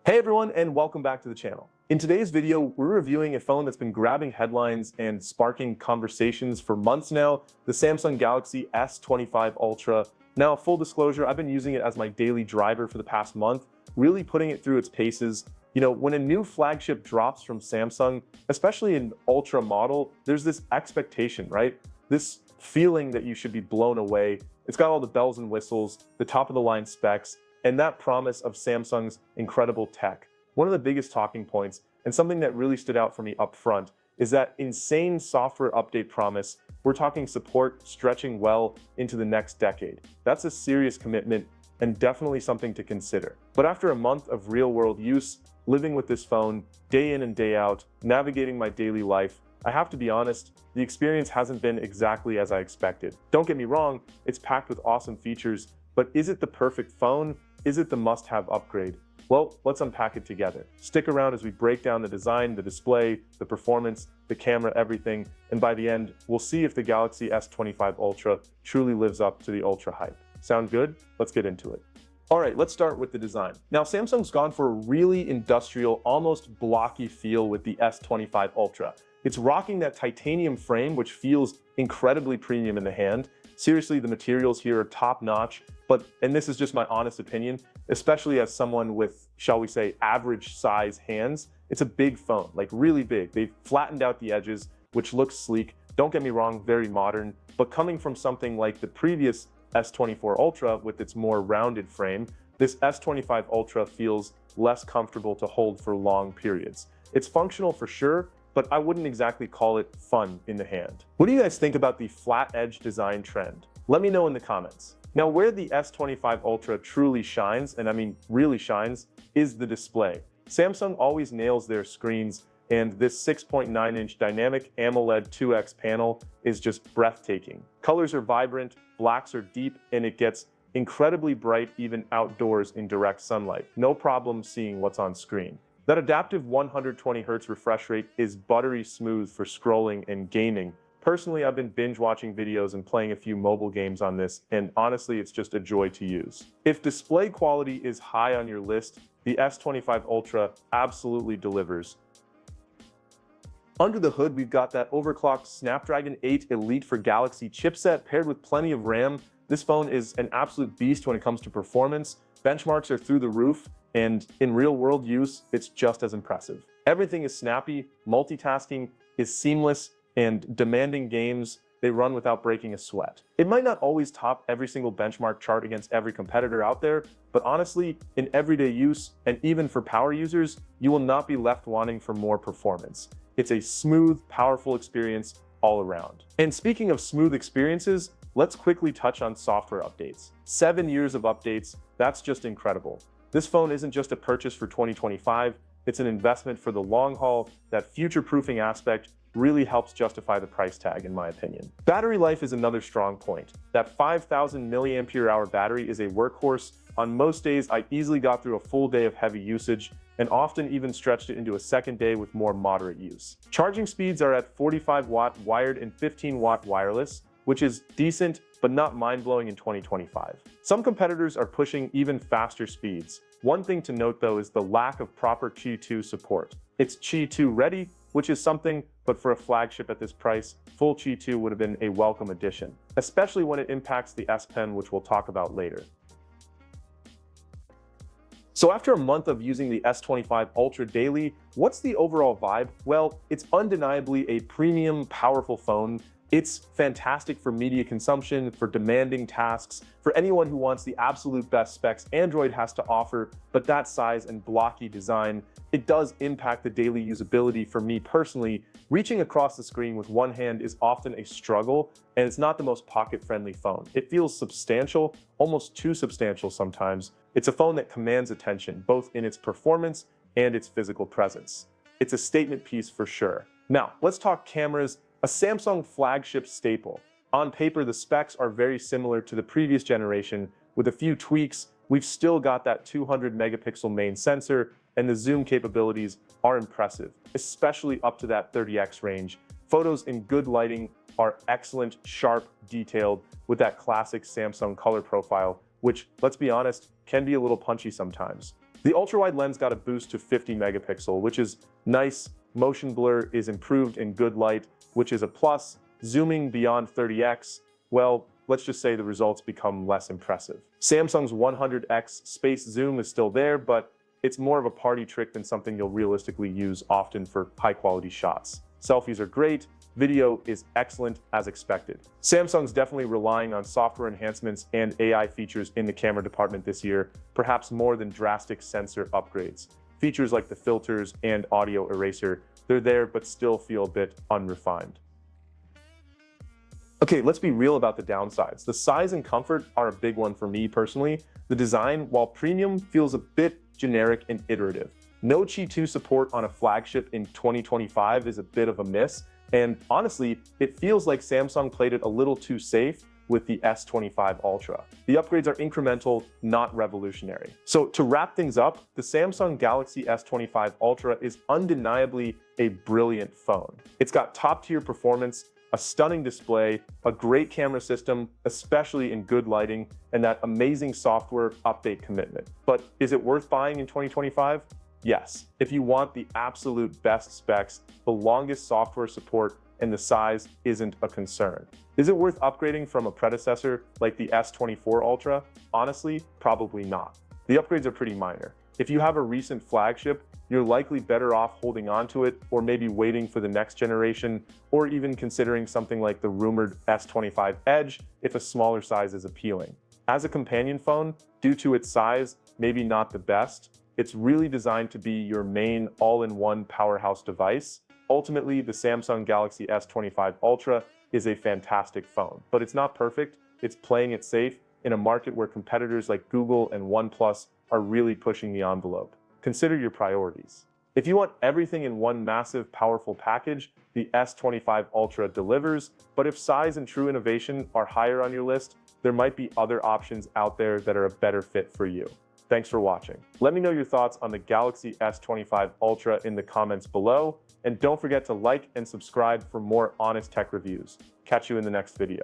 Hey everyone, and welcome back to the channel. In today's video, we're reviewing a phone that's been grabbing headlines and sparking conversations for months now, the Samsung Galaxy S25 Ultra. Now, full disclosure, I've been using it as my daily driver for the past month, really putting it through its paces. When a new flagship drops from Samsung, especially an Ultra model, there's this expectation, right? This feeling that you should be blown away. It's got all the bells and whistles, the top of the line specs, and that promise of Samsung's incredible tech. One of the biggest talking points, and something that really stood out for me up front, is that insane software update promise. We're talking support stretching well into the next decade. That's a serious commitment and definitely something to consider. But after a month of real-world use, living with this phone, day in and day out, navigating my daily life, I have to be honest, the experience hasn't been exactly as I expected. Don't get me wrong, it's packed with awesome features, but is it the perfect phone? Is it the must-have upgrade? Well, let's unpack it together. Stick around as we break down the design, the display, the performance, the camera, everything, and by the end, we'll see if the Galaxy S25 Ultra truly lives up to the Ultra hype. Sound good? Let's get into it. All right, let's start with the design. Now, Samsung's gone for a really industrial, almost blocky feel with the S25 Ultra. It's rocking that titanium frame, which feels incredibly premium in the hand. Seriously, the materials here are top-notch, and this is just my honest opinion, especially as someone with, shall we say, average size hands, it's a big phone, like really big. They've flattened out the edges, which looks sleek. Don't get me wrong, very modern, but coming from something like the previous S24 Ultra with its more rounded frame, this S25 Ultra feels less comfortable to hold for long periods. It's functional for sure, but I wouldn't exactly call it fun in the hand. What do you guys think about the flat edge design trend? Let me know in the comments. Now, where the S25 Ultra truly shines, and I mean really shines, is the display. Samsung always nails their screens, and this 6.9-inch dynamic AMOLED 2X panel is just breathtaking. Colors are vibrant, blacks are deep, and it gets incredibly bright even outdoors in direct sunlight. No problem seeing what's on screen. That adaptive 120Hz refresh rate is buttery smooth for scrolling and gaming. Personally, I've been binge watching videos and playing a few mobile games on this, and honestly, it's just a joy to use. If display quality is high on your list, the S25 Ultra absolutely delivers. Under the hood, we've got that overclocked Snapdragon 8 Elite for Galaxy chipset paired with plenty of RAM. This phone is an absolute beast when it comes to performance. Benchmarks are through the roof, and in real-world use, it's just as impressive. Everything is snappy, multitasking is seamless, and demanding games, they run without breaking a sweat. It might not always top every single benchmark chart against every competitor out there, but honestly, in everyday use, and even for power users, you will not be left wanting for more performance. It's a smooth, powerful experience all around. And speaking of smooth experiences, let's quickly touch on software updates. 7 years of updates, that's just incredible. This phone isn't just a purchase for 2025, it's an investment for the long haul. That future-proofing aspect really helps justify the price tag, in my opinion. Battery life is another strong point. That 5,000 mAh battery is a workhorse. On most days, I easily got through a full day of heavy usage, and often even stretched it into a second day with more moderate use. Charging speeds are at 45-watt wired and 15-watt wireless, which is decent, but not mind-blowing in 2025. Some competitors are pushing even faster speeds. One thing to note though is the lack of proper Qi 2 support. It's Qi 2 ready, which is something, but for a flagship at this price, full Qi 2 would have been a welcome addition, especially when it impacts the S Pen, which we'll talk about later. So after a month of using the S25 Ultra daily, what's the overall vibe? Well, it's undeniably a premium, powerful phone. It's fantastic for media consumption, for demanding tasks, for anyone who wants the absolute best specs Android has to offer, but that size and blocky design, it does impact the daily usability for me personally. Reaching across the screen with one hand is often a struggle, and it's not the most pocket-friendly phone. It feels substantial, almost too substantial sometimes. It's a phone that commands attention, both in its performance and its physical presence. It's a statement piece for sure. Now, let's talk cameras. A Samsung flagship staple. On paper, the specs are very similar to the previous generation. With a few tweaks, we've still got that 200 megapixel main sensor, and the zoom capabilities are impressive, especially up to that 30x range. Photos in good lighting are excellent, sharp, detailed, with that classic Samsung color profile, which, let's be honest, can be a little punchy sometimes. The ultra-wide lens got a boost to 50 megapixel, which is nice. Motion blur is improved in good light, which is a plus. Zooming beyond 30x, well, let's just say the results become less impressive. Samsung's 100x space zoom is still there, but it's more of a party trick than something you'll realistically use often for high-quality shots. Selfies are great, video is excellent as expected. Samsung's definitely relying on software enhancements and AI features in the camera department this year, perhaps more than drastic sensor upgrades. Features like the filters and audio eraser, they're there but still feel a bit unrefined. Okay, let's be real about the downsides. The size and comfort are a big one for me personally. The design, while premium, feels a bit generic and iterative. No Qi 2 support on a flagship in 2025 is a bit of a miss, and honestly, it feels like Samsung played it a little too safe with the S25 Ultra. The upgrades are incremental, not revolutionary. So to wrap things up, the Samsung Galaxy S25 Ultra is undeniably a brilliant phone. It's got top-tier performance, a stunning display, a great camera system, especially in good lighting, and that amazing software update commitment. But is it worth buying in 2025? Yes. If you want the absolute best specs, the longest software support, and the size isn't a concern. Is it worth upgrading from a predecessor like the S24 Ultra? Honestly, probably not. The upgrades are pretty minor. If you have a recent flagship, you're likely better off holding on to it or maybe waiting for the next generation, or even considering something like the rumored S25 Edge if a smaller size is appealing. As a companion phone, due to its size, maybe not the best, it's really designed to be your main all-in-one powerhouse device. Ultimately, the Samsung Galaxy S25 Ultra is a fantastic phone, but it's not perfect. It's playing it safe in a market where competitors like Google and OnePlus are really pushing the envelope. Consider your priorities. If you want everything in one massive, powerful package, the S25 Ultra delivers, but if size and true innovation are higher on your list, there might be other options out there that are a better fit for you. Thanks for watching. Let me know your thoughts on the Galaxy S25 Ultra in the comments below, and don't forget to like and subscribe for more honest tech reviews. Catch you in the next video.